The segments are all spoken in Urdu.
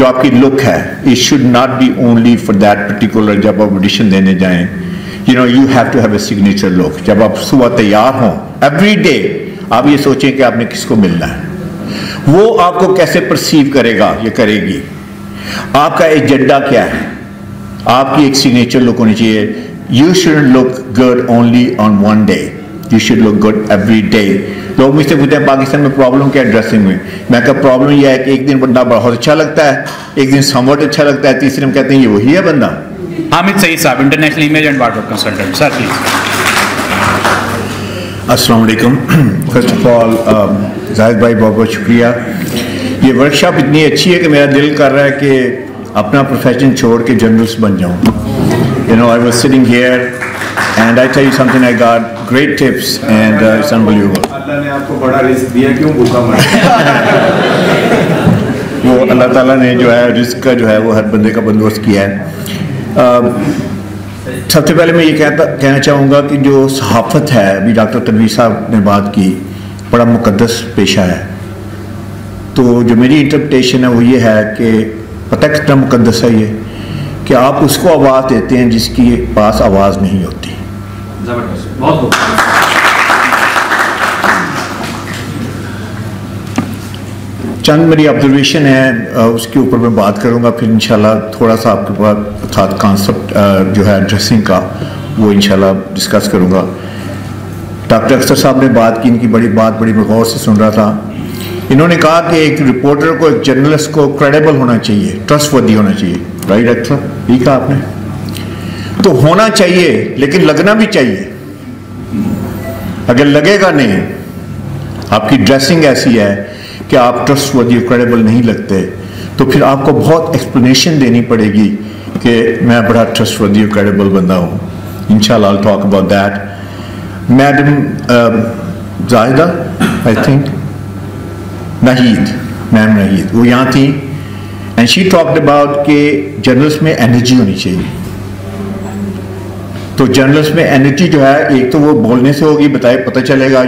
جو آپ کی لک ہے it should not be only for that particular جب آپ آڈیشن دینے جائیں you have to have a signature look. جب آپ صبح تیار ہوں every day آپ یہ سوچیں کہ آپ نے کس کو ملنا ہے, وہ آپ کو کیسے پرسیو کرے گا یا کرے گی, آپ کا ایجنڈا کیا ہے, آپ کی ایک سگنیچر لک ہونی چاہیے. You shouldn't look good only on one day. You should look good every day. لوگ مجھ سے پوچھتے ہیں پاکستان میں پرابلم کیا ہے ڈریسنگ میں. میں کہا پرابلم یہ ہے کہ ایک دن بندہ بہت اچھا لگتا ہے, ایک دن سموٹ اچھا لگتا ہے, تیسرے ہم کہتے ہیں یہ وہی ہے بندہ. حامد سعید صاحب, international image and wardrobe consultant. Sir please. السلام علیکم. فرسٹ آف آل زاہد بھائی بہت بہت شکریہ. یہ ورکشاپ اتنی اچھی ہے کہ میرا دل کر رہا ہے کہ اپنا پروفیشن چھوڑ کے جرنلسٹ بن جاؤں. I was sitting here and I tell you something, I got great tips and it's unbelievable. اللہ نے آپ کو بڑا رزق دیا, کیوں بھوکا مرے؟ وہ اللہ تعالیٰ نے جو ہے رزق کا جو ہے وہ ہر بندے کا بندوبست کیا ہے. سب سے پہلے میں یہ کہنا چاہوں گا کہ جو صحافت ہے, ابھی ڈاکٹر تنویر صاحب نے بات کی, بڑا مقدس پیشہ ہے. تو جو میری انٹرپریٹیشن ہے وہ یہ ہے کہ پتہ کتنا مقدس ہے یہ, کہ آپ اس کو آواز دیتے ہیں جس کی پاس آواز نہیں ہوتی. زبردست, بہت بہت. چند میری آبزرویشن ہے, اس کے اوپر میں بات کروں گا, پھر انشاءاللہ تھوڑا سا آپ کے ساتھ کانسیپٹ جو ہے ڈریسنگ کا وہ انشاءاللہ ڈسکس کروں گا. ڈاکٹر اختر صاحب نے بات کی, ان کی بڑی غور سے سن رہا تھا. انہوں نے کہا کہ ایک رپورٹر کو, ایک جرنلسٹ کو کریڈیبل ہونا چاہیے, ٹرسٹ وردی ہونا چاہیے. رائٹ ڈاکٹر صاحب, یہ کہا آپ نے. تو ہونا چاہیے لیکن لگنا بھی چاہیے. اگر لگے گا نہیں, آپ کی ڈریسنگ ایسی ہے کہ آپ ٹرسٹ وردی اور کریڈیبل نہیں لگتے, تو پھر آپ کو بہت ایکسپلینیشن دینی پڑے گی کہ میں بڑا ٹرسٹ وردی اور کریڈیبل بندہ ہوں. انشاءاللہ I'll talk about that. Madam Zahida I think ma'am Nahid, وہ یہاں تھیں, اینڈ شی ٹاکڈ اباؤٹ کہ جرنلسٹ میں انرجی ہونی چاہیے. تو جرنلسٹ میں انرجی جو ہے, ایک تو وہ بولنے سے ہوگی, پتہ چلے گا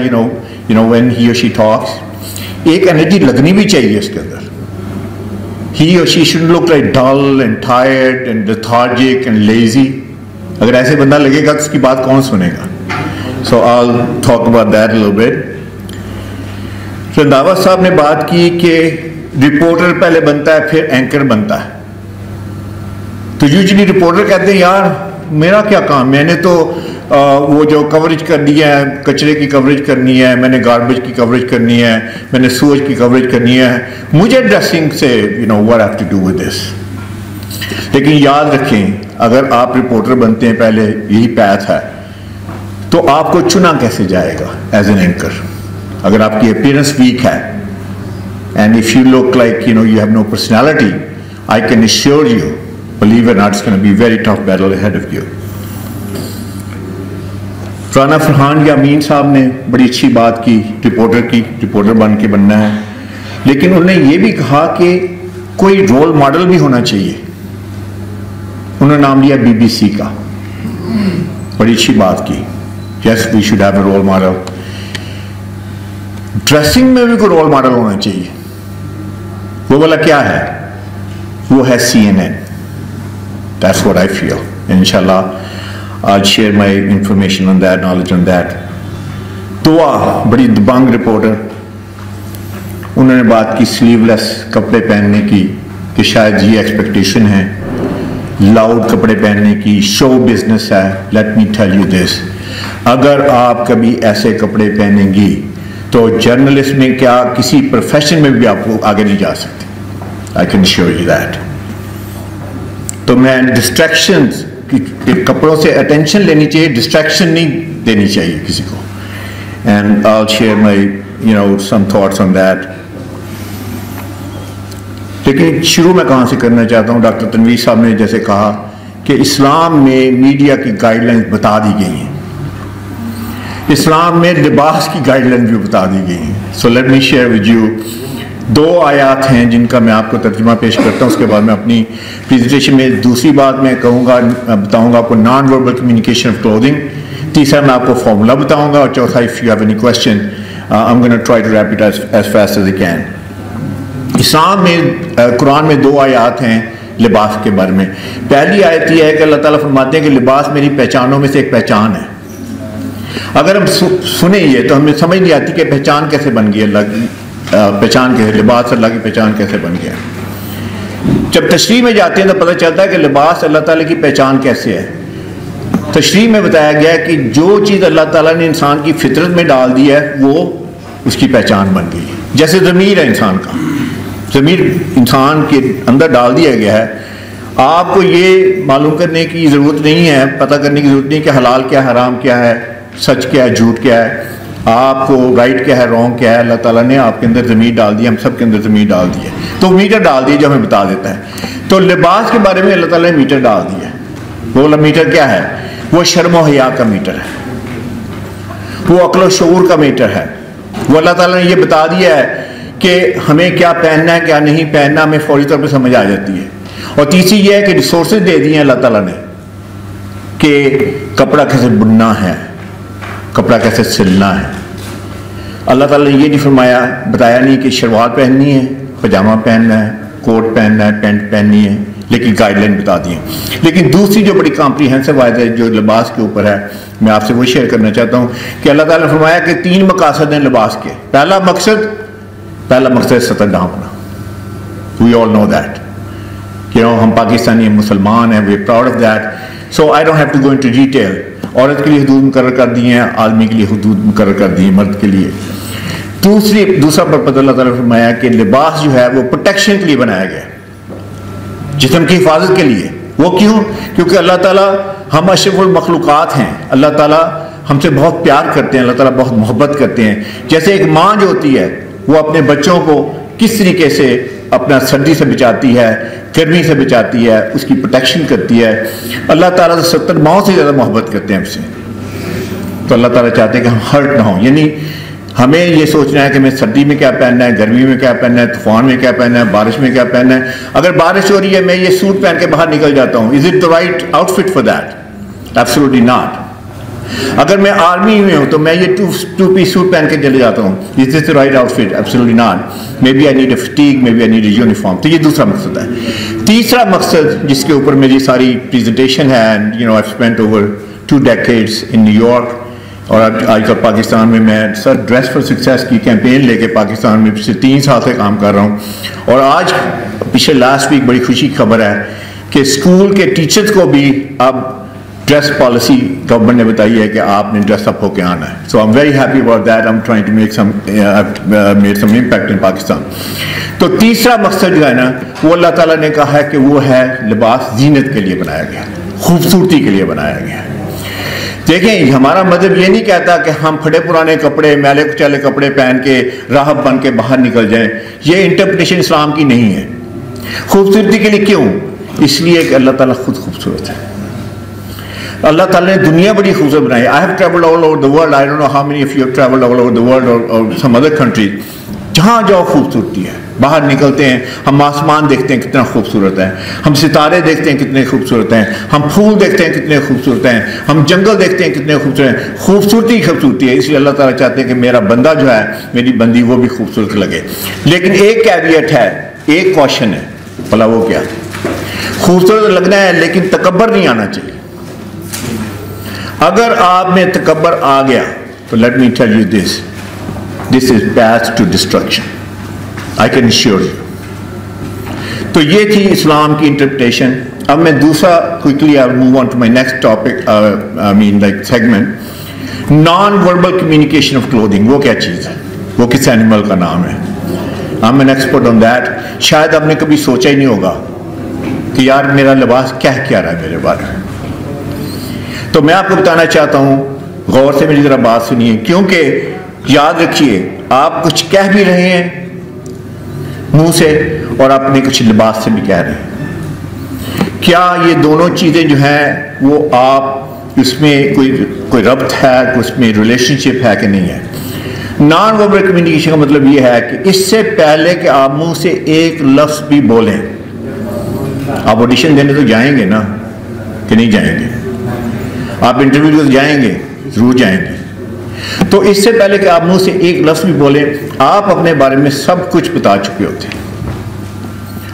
when he or she talks. ایک انرجی لگنی بھی چاہیے اس کے اندر. He or she shouldn't look like dull and tired and lethargic and lazy. اگر ایسے بندہ لگے گا تو اس کی بات کون سنے گا. So I'll talk about that a little bit. Randhawa صاحب نے بات کی کہ رپورٹر پہلے بنتا ہے پھر اینکر بنتا ہے. تو یوزلی رپورٹر کہتے ہیں یار میرا کیا کام, میں نے تو وہ جو کوریج کرنی ہے, کچرے کی کوریج کرنی ہے, میں نے گاربیج کی کوریج کرنی ہے, میں نے سوج کی کوریج کرنی ہے, مجھے ڈریسنگ سے what I have to do with this. لیکن یاد رکھیں, اگر آپ رپورٹر بنتے ہیں پہلے, یہی پیتھ ہے, تو آپ کو چنا کیسے جائے گا ایز این اینکر. اگر آپ کی اپیرنس ویک ہے, and if you look like you have no personality, I can assure you, believe it or not, it's going to be a very tough battle ahead of you. Rana Farhan یا امین صاحب نے بڑی اچھی بات کی رپورٹر بن کے بننا ہے, لیکن انہوں نے یہ بھی کہا کہ کوئی رول ماڈل بھی ہونا چاہیے. انہوں نے نام لیا BBC کا, بڑی اچھی بات کی. Yes, we should have a role model. Dressing میں بھی کوئی رول ماڈل ہونا چاہیے. وہ والا کیا ہے, وہ ہے CNN. That's what I feel. Inshallah, I'll share my information on that, knowledge on that. دعا بڑی دبنگ رپورٹر, انہوں نے بات کی سلیو لیس کپڑے پہننے کی, کہ شاید یہ ایکسپیکٹیشن ہے, لاؤڈ کپڑے پہننے کی, شو بزنس ہے. Let me tell you this, اگر آپ کبھی ایسے کپڑے پہنیں گی تو جرنلسٹ میں کیا کسی پروفیشن میں بھی آپ کو آگے نہیں جا سکتے. I can assure you that. تو میں ڈسٹریکشنز, کپڑوں سے اٹینشن لینی چاہیے, ڈسٹریکشن نہیں دینی چاہیے کسی کو. And I'll share my some thoughts on that. لیکن شروع میں کہاں سے کرنا چاہتا ہوں, ڈاکٹر تنویر صاحب نے جیسے کہا کہ اسلام میں میڈیا کی گائیڈ لائنز بتا دی گئی ہیں, اسلام میں لباس کی گائیڈ لائن بھی بتا دی گئی ہیں. So let me share with you 2 آیات ہیں جن کا میں آپ کو ترجمہ پیش کرتا ہوں, اس کے بعد میں اپنی پریزنٹیشن میں دوسری بات میں بتاؤں گا آپ کو non verbal communication of clothing, تیسرا میں آپ کو فارمولا بتاؤں گا, اور چوتھا if you have any question I'm going to try to wrap it as fast as I can. اسلام میں قرآن میں 2 آیات ہیں لباس کے بارے میں. پہلی آیت یہ ہے کہ اللہ تعالیٰ فرماتے ہیں کہ لباس میری پہچانوں میں سے ایک پہچان ہے. اگر ہم سنیں یہ تو ہمیں سمجھ نہیں آتی کہ پہچان کیسے بن گئی اللہ کی پہچان کیسے, لباس اللہ کی پہچان کیسے بن گیا. جب تشریح میں جاتے ہیں تو پتہ چلتا ہے کہ لباس اللہ تعالیٰ کی پہچان کیسے ہے. تشریح میں بتایا گیا ہے کہ جو چیز اللہ تعالیٰ نے انسان کی فطرت میں ڈال دی ہے وہ اس کی پہچان بن گئی. جیسے ضمیر ہے انسان کا, ضمیر انسان کے اندر ڈال دیا گیا ہے. آپ کو یہ معلوم کرنے کی ضرورت نہیں ہے, پتہ کرنے کی ضرورت نہیں کہ حلال کیا ہے, حرام کیا ہے, سچ کیا ہے, جھوٹ کیا ہے, آپ کو رائٹ کیا ہے, رانگ کیا ہے. اللہ تعالیٰ نے آپ کے اندر ضمیر ڈال دی, ہم سب کے اندر ضمیر ڈال دی ہے. تو میٹر ڈال دی جو ہمیں بتا دیتا ہے. تو لباس کے بارے میں اللہ تعالیٰ نے میٹر ڈال دیا ہے. وہ میٹر کیا ہے؟ وہ شرم و حیا کا میٹر ہے, وہ عقل و شعور کا میٹر ہے. وہ اللہ تعالیٰ نے یہ بتا دیا ہے کہ ہمیں کیا پہننا ہے کیا نہیں پہننا, ہمیں فوری طور پہ سمجھ آ جاتی ہے. اور تیسری یہ ہے کہ ریسورسز دے دیے ہیں اللہ تعالیٰ نے کہ کپڑا کیسے بننا ہے, کپڑا کیسے سلنا ہے. اللہ تعالیٰ نے یہ نہیں فرمایا, بتایا نہیں کہ شلوار پہننی ہے, پجامہ پہننا ہے, کوٹ پہننا ہے, پینٹ پہننی ہے, لیکن گائیڈ لائن بتا دی. لیکن دوسری جو بڑی کمپریہنسو آیت ہے جو لباس کے اوپر ہے, میں آپ سے وہ شیئر کرنا چاہتا ہوں کہ اللہ تعالیٰ نے فرمایا کہ 3 مقاصد ہیں لباس کے. پہلا مقصد سطر ڈھانپنا. وی آل نو دیٹ, ہم پاکستانی مسلمان ہیں, we proud of that. So I don't have to go into detail. عورت کے لیے حدود مقرر کر دی ہیں, آدمی کے لیے حدود مقرر کر دی ہیں, مرد کے لیے. دوسرا پرپز اللہ تعالیٰ نے فرمایا کہ لباس جو ہے وہ پروٹیکشن کے لیے بنایا گیا, جسم کی حفاظت کے لیے. وہ کیوں؟ کیونکہ اللہ تعالیٰ, ہم اشرف المخلوقات ہیں, اللہ تعالیٰ ہم سے بہت پیار کرتے ہیں, اللہ تعالیٰ بہت محبت کرتے ہیں. جیسے ایک ماں جو ہوتی ہے وہ اپنے بچوں کو کس طریقے سے اپنا سردی سے بچاتی ہے, گرمی سے بچاتی ہے, اس کی پروٹیکشن کرتی ہے, اللہ تعالیٰ 70 ماؤں سے زیادہ محبت کرتے ہیں ہم سے. تو اللہ تعالیٰ چاہتے ہیں کہ ہم ہرٹ نہ ہوں. یعنی ہمیں یہ سوچنا ہے کہ ہمیں سردی میں کیا پہننا ہے, گرمی میں کیا پہننا ہے, طوفان میں کیا پہننا ہے, بارش میں کیا پہننا ہے. اگر بارش ہو رہی ہے میں یہ سوٹ پہن کے باہر نکل جاتا ہوں, is it the right outfit for that? Absolutely not. اگر میں آرمی میں ہوں تو میں یہ 2 پیس سوٹ پہن کے چلے جاتا ہوں, is this the right outfit? Absolutely not. Maybe I need a fatigue, maybe I need a uniform. تو یہ دوسرا مقصد ہے. تیسرا مقصد جس کے اوپر میری ساری پریزنٹیشن ہے, and I spent over 2 decades in new York, اور آج کل پاکستان میں سر ڈریس فار سکسیس کی کیمپین لے کے پاکستان میں پچھلے 3 سال سے کام کر رہا ہوں. اور آج پچھلے لاسٹ ویک بڑی خوشی کی خبر ہے کہ اسکول کے ٹیچرز کو بھی اب ڈریس پالیسی گورنمنٹ نے بتائی ہے کہ آپ نے ڈریس اپ ہو کے آنا ہے. So I am very happy about that. I am trying to make some impact in Pakistan. تو تیسرا مقصد جو ہے نا وہ اللہ تعالیٰ نے کہا ہے کہ وہ ہے لباس زینت کے لیے بنایا گیا, خوبصورتی کے لیے بنایا گیا. دیکھیں ہمارا مذہب یہ نہیں کہتا کہ ہم پھٹے پرانے کپڑے, میلے کچیلے کپڑے پہن کے راہب بن کے باہر نکل جائیں. یہ انٹرپریٹیشن اسلام کی نہیں ہے. خوبصورتی کے لیے کیوں؟ اس لیے کہ اللہ تعالیٰ خود خوبصورت ہے. اللہ تعالیٰ نے دنیا بڑی خوبصورت بنائی. I have travelled all over the world. I don't know how many of you have travelled all over the world اور سم ادر کنٹری. جہاں جاؤ خوبصورتی ہے. باہر نکلتے ہیں ہم آسمان دیکھتے ہیں کتنا خوبصورت ہے, ہم ستارے دیکھتے ہیں کتنے خوبصورت ہیں, ہم پھول دیکھتے ہیں کتنے خوبصورت ہیں, ہم جنگل دیکھتے ہیں کتنے خوبصورت ہیں. خوبصورتی ہے. اس لیے اللہ تعالیٰ چاہتے ہیں کہ میرا بندہ جو ہے, میری بندی وہ بھی خوبصورت لگے. لیکن ایک کیویٹ ہے, ایک کوشچن ہے, بھلا وہ کیا؟ خوبصورت لگنا ہے لیکن تکبر نہیں آنا چاہیے. اگر آپ میں تکبر آ گیا تو let me tell you this is path to destruction. I can assure you. تو یہ تھی اسلام کی انٹرپریٹیشن. اب میں دوسرا quickly I'll move on to my next topic, segment. Non-verbal communication of clothing. وہ کیا چیز ہے؟ وہ کس اینیمل کا نام ہے؟ I'm an expert on that. شاید آپ نے کبھی سوچا ہی نہیں ہوگا کہ یار میرا لباس کہہ کیا رہا ہے میرے بارے میں. تو میں آپ کو بتانا چاہتا ہوں, غور سے میری ذرا بات سنیے, کیونکہ یاد رکھیے آپ کچھ کہہ بھی رہے ہیں منہ سے اور اپنے کچھ لباس سے بھی کہہ رہے ہیں. کیا یہ دونوں چیزیں جو ہیں وہ آپ اس میں کوئی ربط ہے, اس میں ریلیشن شپ ہے کہ نہیں ہے؟ نان وربل کمیونیکیشن کا مطلب یہ ہے کہ اس سے پہلے کہ آپ منہ سے ایک لفظ بھی بولیں, آپ آڈیشن دینے تو جائیں گے نا کہ نہیں جائیں گے؟ آپ انٹرویو تو جائیں گے, ضرور جائیں گے. تو اس سے پہلے کہ آپ منہ سے ایک لفظ بھی بولیں آپ اپنے بارے میں سب کچھ بتا چکے ہوتے ہیں.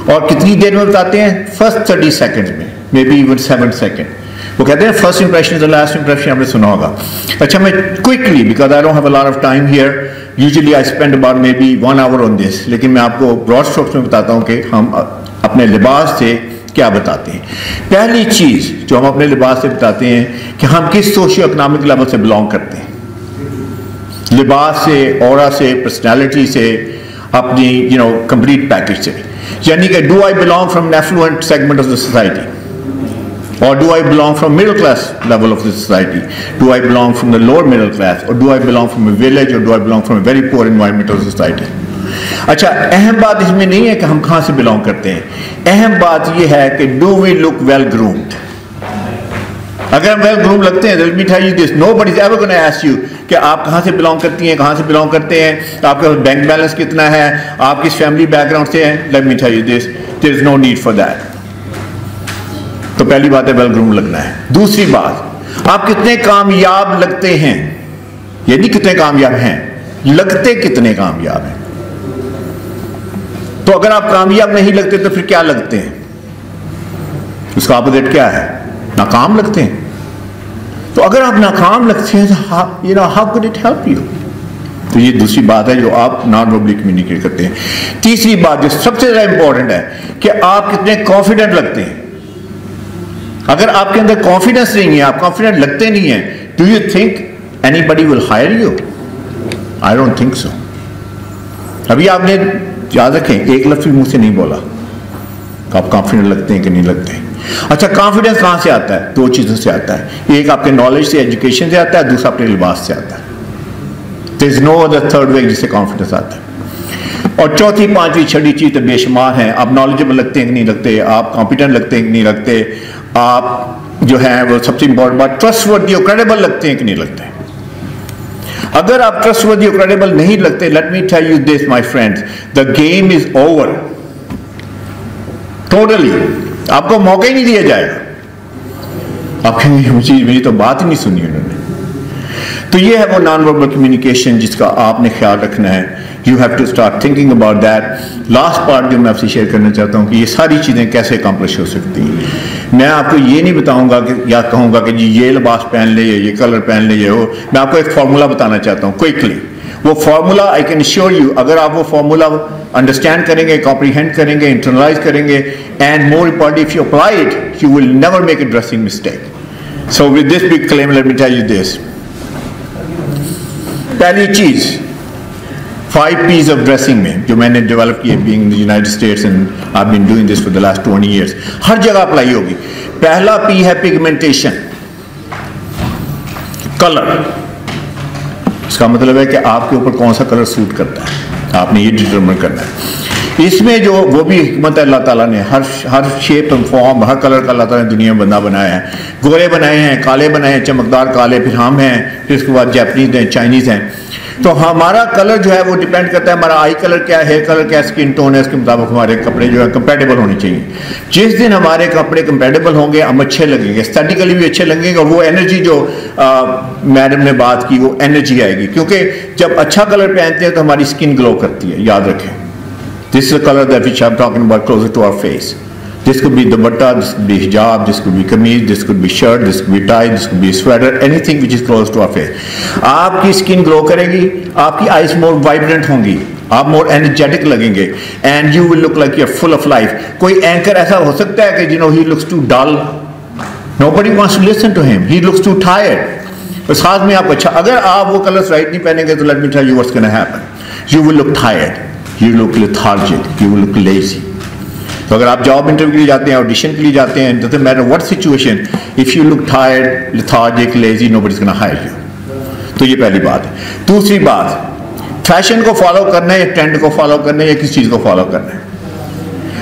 اور کتنی دیر میں بتاتے ہیں؟ فرسٹ 30 سیکنڈ میں، مے بی ایون 7 سیکنڈ. وہ کہتے ہیں first impression is the last impression. آپ نے سنا ہوگا. اچھا میں quickly because I don't have a lot of time here, usually I spend about maybe 1 hour on this, لیکن میں آپ کو براڈ اسٹروکس میں بتاتا ہوں کہ ہم اپنے لباس سے کیا بتاتے ہیں. پہلی چیز جو ہم اپنے لباس سے بتاتے ہیں کہ ہم کس سوشیو اکنامک لیول سے بلانگ کرتے ہیں. لباس سے، اورا سے، پرسنالٹی سے، اپنی کمپلیٹ پیکج سے. یعنی کہ do I belong from an affluent segment of the society or do I belong from middle class level of the society? Do I belong from the lower middle class, or do I belong from a village, or do I belong from a very poor environment of society? اچھا اہم بات اس میں نہیں ہے کہ ہم کہاں سے بلانگ کرتے ہیں، اہم بات یہ ہے کہ do we look well groomed. اگر ہم well groomed لگتے ہیں let me tell you this, nobody is ever going to ask you کہ آپ کہاں سے بلانگ کرتی ہیں، کہاں سے بلانگ کرتے ہیں، آپ کا بینک بیلنس کتنا ہے، آپ کس فیملی بیک گراؤنڈ سے ہیں. let me tell you this, there is no need for that. تو پہلی بات ہے ویل گروم لگنا ہے. دوسری بات، آپ کتنے کامیاب لگتے ہیں، یہ نہیں کتنے کامیاب ہیں، لگتے کتنے کامیاب ہیں. تو اگر آپ کامیاب نہیں لگتے تو پھر کیا لگتے ہیں؟ اس کا اپوزٹ کیا ہے؟ ناکام لگتے ہیں. تو اگر آپ ناکام لگتے ہیں تو how could it help you؟ تو یہ دوسری بات ہے جو آپ نان وربلی کمیونیکیٹ کرتے ہیں. تیسری بات جو سب سے زیادہ امپورٹنٹ ہے کہ آپ کتنے کانفیڈنٹ لگتے ہیں. اگر آپ کے اندر کانفیڈنس نہیں ہے، آپ کانفیڈنٹ لگتے نہیں ہیں، do you think anybody will hire you? I don't think so. ابھی آپ نے یاد رکھیں ایک لفظ بھی منہ سے نہیں بولا کہ آپ کانفیڈنٹ لگتے ہیں کہ نہیں لگتے ہیں. اچھا کانفیڈنس کہاں سے آتا ہے؟ دو چیزوں سے آتا ہے. ایک آپ کے نالج سے، ایجوکیشن سے آتا ہے، دوسرا اپنے لباس سے آتا ہے. there is no other third way جس سے کانفیڈنس آتا ہے. اور چوتھی پانچویں چھٹی چیز تو بے شمار ہیں. آپ نالجبل لگتے ہیں کہ نہیں لگتے، آپ کمپیٹنٹ لگتے ہیں کہ نہیں لگتے، آپ جو ہیں وہ سب سے امپورٹنٹ بات ٹرسٹ وردی اور کریڈیبل لگتے ہیں کہ نہیں لگتے. اگر آپ ٹرسٹ وردی اور کریڈیبل نہیں لگتے، late me tell you this my friends, the game is over totally. آپ کو موقع ہی نہیں دیا جائے گا. آپ کہیں گے میری تو بات ہی نہیں سنی انہوں نے. تو یہ ہے وہ نان وربل کمیونیکیشن جس کا آپ نے خیال رکھنا ہے. You have to start thinking about that. Last part جو میں آپ سے شیئر کرنا چاہتا ہوں کہ یہ ساری چیزیں کیسے اکمپلش ہو سکتی ہیں. میں آپ کو یہ نہیں بتاؤں گا کہ یا کہوں گا کہ جی یہ لباس پہن لے، یہ کلر پہن لے، یہ ہو. میں آپ کو ایک فارمولا بتانا چاہتا ہوں کوئکلی. وہ formula I can assure you, اگر آپ وہ فارمولا انڈرسٹینڈ کریں گے، کمپریہینڈ کریں گے، انٹرنلائز کریں گے، and more important if you apply it you will never make a dressing mistake. So with this big claim late me tell you دس. پہلی چیز 5 P's آف ڈریسنگ میں جو میں نے ڈیولپ کی ہے being in the United States and I been doing this for the last 20 years. ہر جگہ اپلائی ہوگی. پہلا پی ہے پگمنٹیشن، کلر. اس کا مطلب ہے کہ آپ کے اوپر کون سا کلر سوٹ کرتا ہے، آپ نے یہ ڈٹرمن کرنا ہے. اس میں جو وہ بھی حکمت ہے اللہ تعالیٰ نے ہر شیپ اینڈ فارم، ہر کلر کا اللہ تعالیٰ نے دنیا میں بندہ بنایا ہے. گورے بنائے ہیں، کالے بنائے ہیں، چمکدار کالے، پھر ہم ہیں، پھر اس کے بعد جیپنیز ہیں، چائنیز ہیں. تو ہمارا کلر جو ہے وہ ڈیپینڈ کرتا ہے ہمارا آئی کلر کیا ہے، ہیئر کلر کیا ہے، اسکن ٹون ہے، اس کے مطابق ہمارے کپڑے جو ہے کمپیٹیبل ہونے چاہیے. جس دن ہمارے کپڑے کمپیٹیبل ہوں گے ہم اچھے لگیں گے، اسٹیٹیکلی بھی اچھے لگیں گے، اور وہ انرجی جو میڈم نے بات کی وہ انرجی آئے گی. کیونکہ جب اچھا کلر پہنتے ہیں تو ہماری اسکن گلو کرتی ہے. یاد رکھیں this is a colour that which I am talking about closer to our face. This could be dupatta, this could be hijab, this could be kameez, this could be shirt, this could be tie, this could be sweater, anything which is close to our face. آپ کی skin glow کرے گی، آپ کی eyes more vibrant ہوں گی، آپ more energetic لگیں گے, and you will look like you're full of life. کوئی اینکر ایسا ہو سکتا ہے کہ he looks too dull. Nobody wants to listen to him. He looks too tired. اس خاص میں آپ اچھا اگر آپ وہ کلرس رائٹ نہیں پہنیں گے تو let me tell you what's going to happen. You will look tired. You will look lethargic. You will look lazy. تو اگر آپ جاب انٹرویو کے لیے جاتے ہیں، آڈیشن کے لیے جاتے ہیں، doesn't matter what situation, if you look tired, lethargic, lazy, nobody's gonna hire you. تو یہ پہلی بات ہے. دوسری بات، فیشن کو فالو کرنا ہے یا ٹرینڈ کو فالو کرنا ہے یا کس چیز کو فالو کرنا ہے.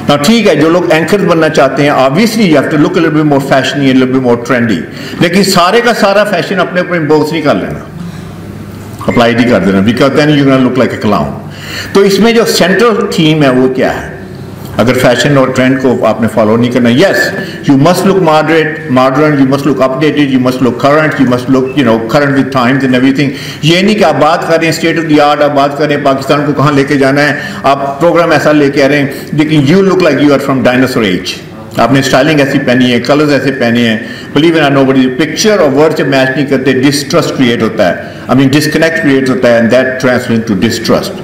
نا ٹھیک ہے جو لوگ اینکر بننا چاہتے ہیں obviously you have to look a little bit more fashionable, a little bit more trendy. لیکن سارے کا سارا فیشن اپنے اوپر امپوز نہیں کر لینا، اپلائی نہیں کر دینا, because then you're gonna look like a clown. تو اس میں جو سینٹرل تھیم ہے وہ کیا ہے؟ اگر فیشن اور ٹرینڈ کو آپ نے فالو نہیں کرنا. Yes you must look modern, you must look updated, you must look current, you must look current with times and everything. یہ نہیں کہ آپ بات کر رہے ہیں اسٹیٹ آف دی آرٹ, آپ بات کر رہے ہیں پاکستان کو کہاں لے کے جانا ہے, آپ پروگرام ایسا لے کے آ رہے ہیں لیکن you look like you are from dinosaur age. آپ نے اسٹائلنگ ایسی پہنی ہے, کلرز ایسے پہنے ہیں, blue in no body picture اور ورڈ سے میچ نہیں کرتے, ڈسٹرسٹ کریٹ ہوتا ہے, آئی مین ڈسکنیکٹ کریٹ ہوتا ہے, and that translate to distrust.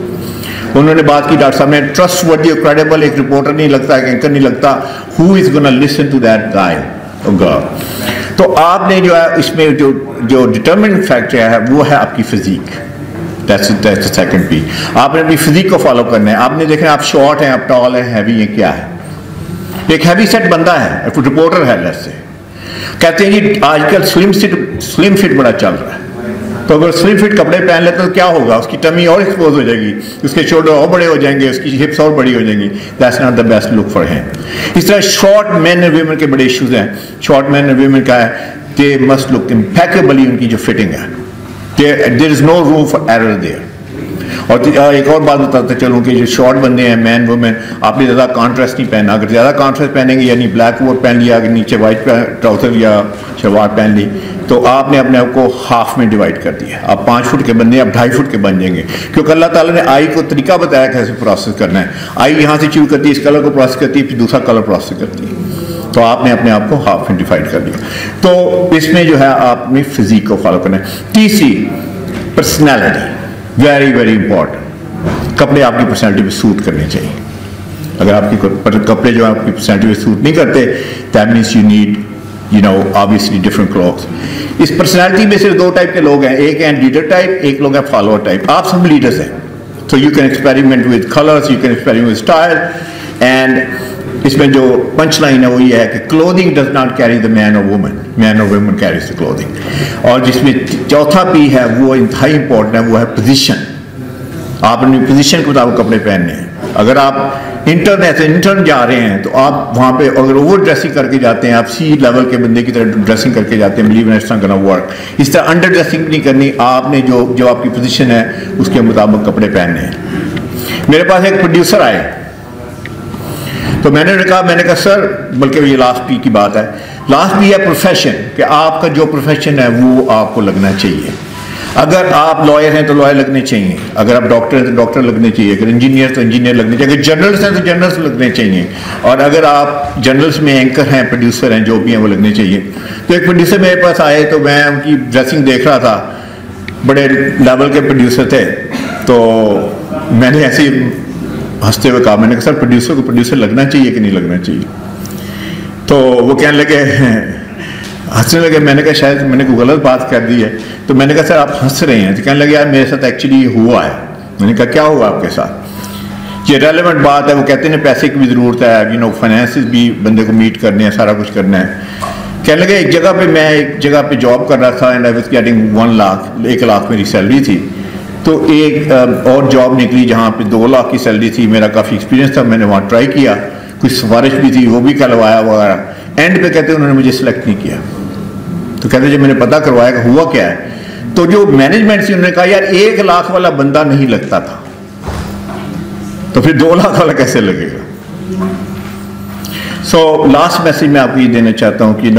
انہوں نے بات کی ڈاکٹر صاحب نے, ٹرسٹ ورڈی اور کریڈیبل ایک رپورٹر نہیں لگتا, ایک اینکر نہیں لگتا, ہو از گونا لسن ٹو دیٹ گائے اور گرل. تو آپ نے جو ہے اس میں جو ڈٹرمنٹ فیکٹر ہے وہ ہے آپ کی physique. That's the second P. آپ نے اپنی فزیک کو فالو کرنا ہے. آپ نے دیکھنا آپ شارٹ ہیں, آپ ٹال ہیں, ہیوی ہیں, کیا ہے. ایک ہیوی سیٹ بندہ ہے, رپورٹر ہے لیٹس سے, کہتے ہیں جی آج کل سلم فٹ بڑا چل رہا ہے, تو اگر سلم فٹ کپڑے پہن لیتے تو کیا ہوگا, اس کی ٹمی اور ایکسپوز ہو جائے گی, اس کے شولڈر اور بڑے ہو جائیں گے, اس کی ہپس اور بڑی ہو جائیں گی. That's not the best look for him. اس طرح شارٹ مین اینڈ ویمن کے بڑے ایشوز ہیں. شارٹ مین اینڈ ویمن کا ہے دے مسٹ لک امپیکیبلی, ان کی جو فٹنگ ہے دیر از نو روم فار ایرر دیئر. اور ایک اور بات بتاتا چلوں کہ جو شارٹ بندے ہیں مین وومن, آپ نے زیادہ کانٹراسٹ نہیں پہننا. اگر زیادہ کانٹراسٹ پہنیں گے یعنی بلیک کوٹ پہن لیا, اگر نیچے وائٹ ٹراؤزر یا شلوار پہن لی, تو آپ نے اپنے آپ کو ہاف میں ڈیوائڈ کر دیا. آپ 5 فٹ کے بندے آپ 2.5 فٹ کے بن جائیں گے, کیونکہ اللہ تعالیٰ نے آئی کو طریقہ بتایا کیسے پروسیس کرنا ہے. آئی یہاں سے شروع کرتی ہے, اس کلر کو پروسیس کرتی ہے, پھر دوسرا کلر پروسیس کرتی ہے, تو آپ نے اپنے آپ کو ہاف میں ڈیوائڈ کر دیا. تو اس میں جو ہے آپ نے فزیک کو فالو کرنا ہے. تیسری پرسنالٹی, ویری ویری امپورٹنٹ. کپڑے آپ کی پرسنالٹی پہ سوٹ کرنے چاہیے. اگر آپ کی کپڑے جو آپ کی پرسنالٹی پہ سوٹ نہیں کرتے, that means you need obviously different clothes. اس پرسنالٹی میں صرف 2 ٹائپ کے لوگ ہیں, ایک ہیں لیڈر ٹائپ, ایک لوگ ہیں فالوور ٹائپ. آپ سب لیڈرز ہیں, so you can experiment with colors, you can experiment with style. And اس میں جو پنچ لائن ہے وہ یہ ہے کہ clothing does not carry the man or woman, man or woman carries the clothing. اور جس میں چوتھا پی ہے وہ انتہائی امپورٹنٹ ہے, وہ ہے پوزیشن. آپ اپنی پوزیشن کے مطابق کپڑے پہننے ہیں. اگر آپ انٹرن جا رہے ہیں تو آپ وہاں پہ اگر اوور ڈریسنگ کر کے جاتے ہیں, آپ سی لیول کے بندے کی طرح ڈریسنگ کر کے جاتے ہیں, blue in it's not gonna work. اس طرح انڈر ڈریسنگ نہیں کرنی, آپ نے جو آپ کی پوزیشن ہے اس کے مطابق کپڑے پہننے ہیں. میرے پاس ایک پروڈیوسر آئے, تو میں نے کہا سر, بلکہ یہ لاسٹ پی کی بات ہے, لاسٹ پی ہے پروفیشن, کہ آپ کا جو پروفیشن ہے وہ آپ کو لگنا چاہیے. اگر آپ لائر ہیں تو لائر لگنے چاہیے, اگر آپ ڈاکٹر ہیں تو ڈاکٹر لگنے چاہیے, اگر انجینئر تو انجینئر لگنے چاہیے, اگر جرنلس ہیں تو جرنلس لگنے چاہیے, اور اگر آپ جرنلس میں اینکر ہیں, پروڈیوسر ہیں, جو بھی ہیں وہ لگنے چاہیے. تو ایک پروڈیوسر میرے پاس آئے تو میں ان کی ڈریسنگ دیکھ رہا تھا, بڑے لیول کے پروڈیوسر تھے. تو میں نے ایسے ہنستے ہوئے کہا, میں نے کہا سر پروڈیوسر کو پروڈیوسر لگنا چاہیے کہ نہیں لگنا چاہیے. تو وہ کہنے لگے, ہنسنے لگے. میں نے کہا شاید میں نے کوئی غلط بات کر دی ہے. تو میں نے کہا سر آپ ہنس رہے ہیں, تو کہنے لگے یار میرے ساتھ ایکچولی یہ ہوا ہے. میں نے کہا کیا ہوا آپ کے ساتھ؟ یہ ریلیونٹ بات ہے. وہ کہتے ہیں پیسے کی بھی ضرورت ہے, فائنینسز بھی بندے کو میٹ کرنے ہیں, سارا کچھ کرنا ہے. کہنے لگے ایک جگہ پہ جاب کر رہا تھا, and I was getting 1 lakh, 1 lakh میری سیلری تھی. تو ایک اور جاب نکلی جہاں پہ 2 لاکھ کی سیلری تھی. میرا کافی ایکسپیرینس تھا, میں نے وہاں ٹرائی کیا, کچھ سفارش بھی تھی وہ بھی کروایا وغیرہ. اینڈ پہ کہتے ہیں انہوں نے مجھے سلیکٹ نہیں کیا. تو کہتے جب میں نے پتا کروایا کہ ہوا کیا ہے, تو جو مینجمنٹ سے انہوں نے کہا یار 1 لاکھ والا بندہ نہیں لگتا تھا, تو پھر 2 لاکھ والا کیسے لگے گا. سو لاسٹ میسج میں آپ کو یہ دینا چاہتا ہوں کہ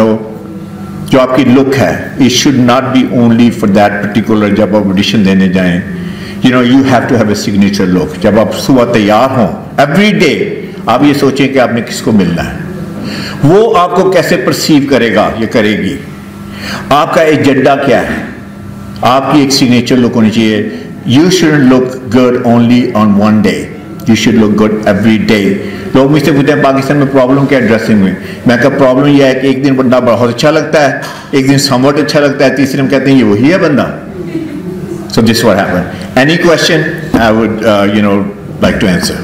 جو آپ کی لک ہے, it should not be only for that particular. جب آپ آڈیشن دینے جائیں, you have to have a signature look. جب آپ صبح تیار ہوں ایوری ڈے, آپ یہ سوچیں کہ آپ نے کس کو ملنا ہے, وہ آپ کو کیسے پرسیو کرے گا, یہ کرے گی. آپ کا ایجنڈا کیا ہے, آپ کی ایک سگنیچر لک ہونی چاہیے. You shouldn't look good only on 1 day, you should look good every day. لوگ مجھ سے پوچھتے ہیں پاکستان میں پرابلم کیا ہے ڈریسنگ میں. میں کہا پرابلم یہ ہے کہ ایک دن بندہ بہت اچھا لگتا ہے, ایک دن سموٹ اچھا لگتا ہے, تیسرے ہم کہتے ہیں یہ وہی ہے بندہ. So this is what happened. Any question I would like to answer.